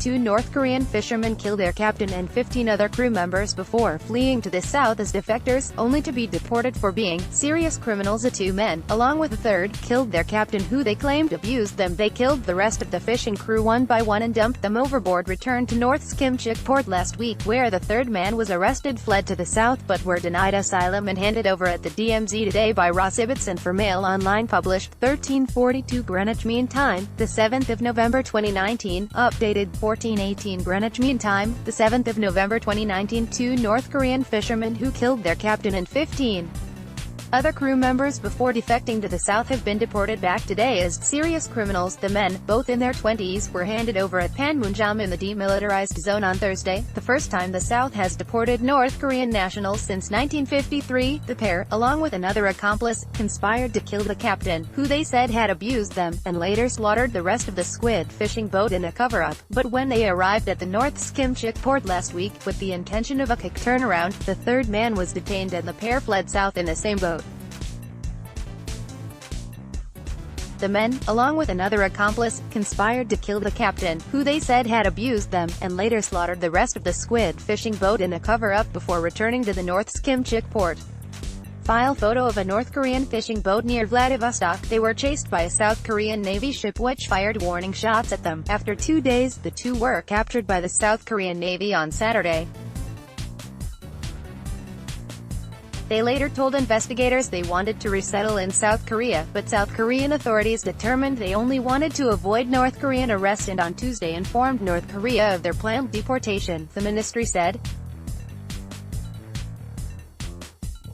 2 North Korean fishermen killed their captain and 15 other crew members before fleeing to the south as defectors, only to be deported for being serious criminals. The 2 men, along with a third, killed their captain who they claimed abused them. They killed the rest of the fishing crew one by one and dumped them overboard. Returned to North Kimchik port last week, where the third man was arrested, fled to the south but were denied asylum and handed over at the DMZ today by Rossibitson for Mail Online, published 13:42 Greenwich Mean Time, the 7th of November 2019, updated 14:18 Greenwich Mean Time, the 7th of November 2019. 2 North Korean fishermen who killed their captain and 15 other crew members before defecting to the south have been deported back today as serious criminals. The men, both in their 20s, were handed over at Panmunjom in the demilitarized zone on Thursday, the first time the South has deported North Korean nationals since 1953. The pair, along with another accomplice, conspired to kill the captain, who they said had abused them, and later slaughtered the rest of the squid fishing boat in a cover-up. But when they arrived at the North Kimchik port last week, with the intention of a quick turnaround, the third man was detained and the pair fled south in the same boat. The men, along with another accomplice, conspired to kill the captain, who they said had abused them, and later slaughtered the rest of the squid fishing boat in a cover-up before returning to the North Kimchik port. File photo of a North Korean fishing boat near Vladivostok. They were chased by a South Korean Navy ship which fired warning shots at them. After 2 days, the two were captured by the South Korean Navy on Saturday. They later told investigators they wanted to resettle in South Korea, but South Korean authorities determined they only wanted to avoid North Korean arrest and on Tuesday informed North Korea of their planned deportation, the ministry said.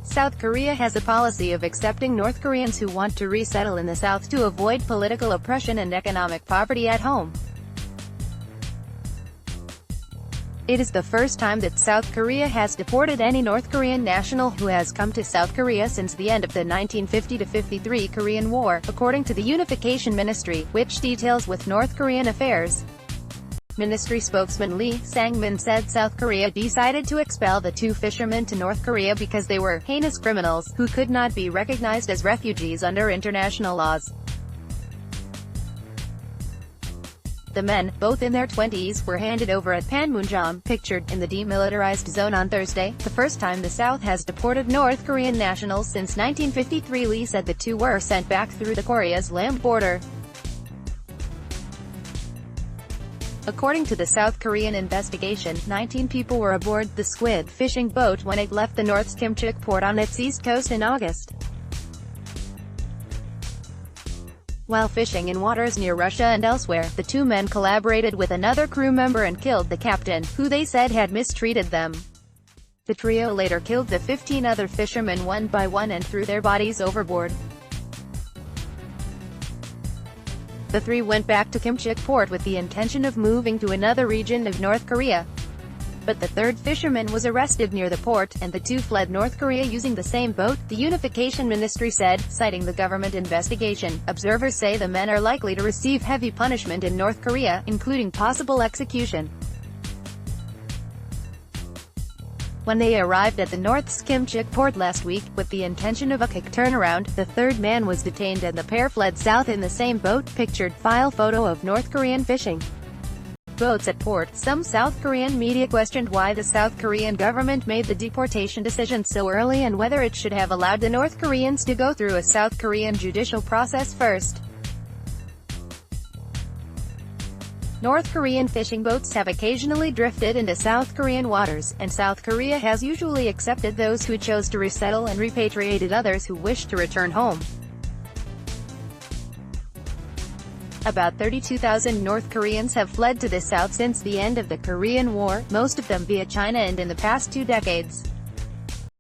South Korea has a policy of accepting North Koreans who want to resettle in the South to avoid political oppression and economic poverty at home. It is the first time that South Korea has deported any North Korean national who has come to South Korea since the end of the 1950-53 Korean War, according to the Unification Ministry, which details with North Korean affairs. Ministry spokesman Lee Sang-min said South Korea decided to expel the 2 fishermen to North Korea because they were heinous criminals who could not be recognized as refugees under international laws. The men, both in their 20s, were handed over at Panmunjom, pictured in the demilitarized zone on Thursday, the first time the South has deported North Korean nationals since 1953. Lee said the 2 were sent back through the Korea's land border. According to the South Korean investigation, 19 people were aboard the squid fishing boat when it left the North Kimchik port on its east coast in August. While fishing in waters near Russia and elsewhere, the 2 men collaborated with another crew member and killed the captain, who they said had mistreated them. The trio later killed the 15 other fishermen one by one and threw their bodies overboard. The 3 went back to Kimchik port with the intention of moving to another region of North Korea. But the third fisherman was arrested near the port, and the 2 fled North Korea using the same boat, the Unification Ministry said, citing the government investigation. Observers say the men are likely to receive heavy punishment in North Korea, including possible execution. When they arrived at the North Kimchik port last week, with the intention of a quick turnaround, the third man was detained and the pair fled south in the same boat, pictured. File photo of North Korean fishing boats at port. Some South Korean media questioned why the South Korean government made the deportation decision so early and whether it should have allowed the North Koreans to go through a South Korean judicial process first. North Korean fishing boats have occasionally drifted into South Korean waters, and South Korea has usually accepted those who chose to resettle and repatriated others who wished to return home. About 32,000 North Koreans have fled to the south since the end of the Korean War, most of them via China and in the past 2 decades.